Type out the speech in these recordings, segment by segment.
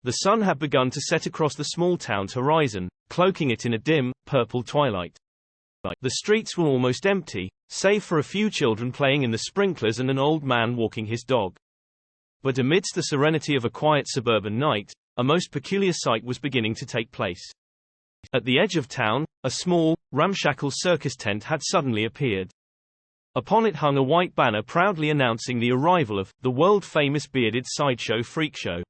The sun had begun to set across the small town's horizon, cloaking it in a dim, purple twilight. The streets were almost empty, save for a few children playing in the sprinklers and an old man walking his dog. But amidst the serenity of a quiet suburban night, a most peculiar sight was beginning to take place. At the edge of town, a small, ramshackle circus tent had suddenly appeared. Upon it hung a white banner proudly announcing the arrival of the world-famous bearded sideshow freak show.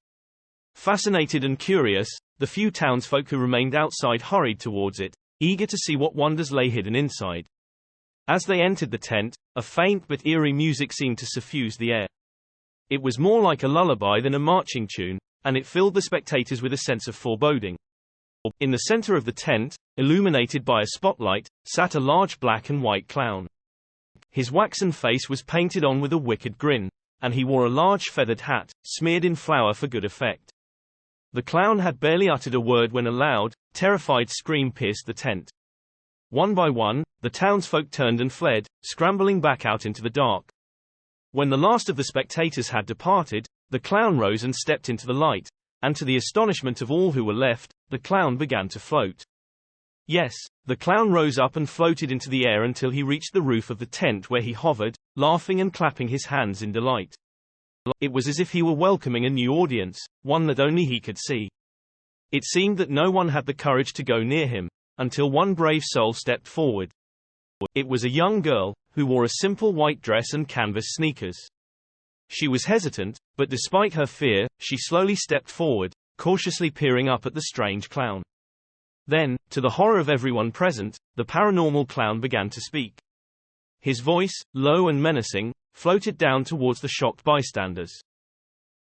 Fascinated and curious, the few townsfolk who remained outside hurried towards it, eager to see what wonders lay hidden inside. As they entered the tent, a faint but eerie music seemed to suffuse the air. It was more like a lullaby than a marching tune, and it filled the spectators with a sense of foreboding. In the center of the tent, illuminated by a spotlight, sat a large black and white clown. His waxen face was painted on with a wicked grin, and he wore a large feathered hat, smeared in flour for good effect. The clown had barely uttered a word when a loud, terrified scream pierced the tent. One by one, the townsfolk turned and fled, scrambling back out into the dark. When the last of the spectators had departed, the clown rose and stepped into the light, and to the astonishment of all who were left, the clown began to float. Yes, the clown rose up and floated into the air until he reached the roof of the tent where he hovered, laughing and clapping his hands in delight. It was as if he were welcoming a new audience, one that only he could see. It seemed that no one had the courage to go near him, until one brave soul stepped forward. It was a young girl, who wore a simple white dress and canvas sneakers. She was hesitant, but despite her fear, she slowly stepped forward, cautiously peering up at the strange clown. Then, to the horror of everyone present, the paranormal clown began to speak. His voice, low and menacing, floated down towards the shocked bystanders.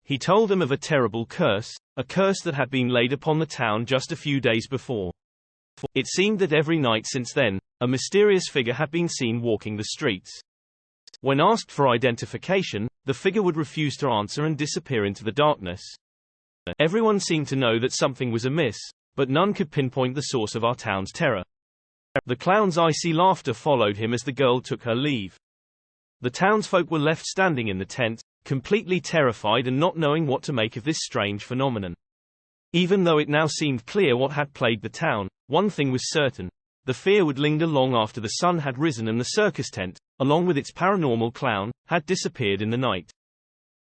He told them of a terrible curse, a curse that had been laid upon the town just a few days before. It seemed that every night since then, a mysterious figure had been seen walking the streets. When asked for identification, the figure would refuse to answer and disappear into the darkness. Everyone seemed to know that something was amiss, but none could pinpoint the source of our town's terror. The clown's icy laughter followed him as the girl took her leave. The townsfolk were left standing in the tent, completely terrified and not knowing what to make of this strange phenomenon. Even though it now seemed clear what had plagued the town, one thing was certain: the fear would linger long after the sun had risen and the circus tent, along with its paranormal clown, had disappeared in the night.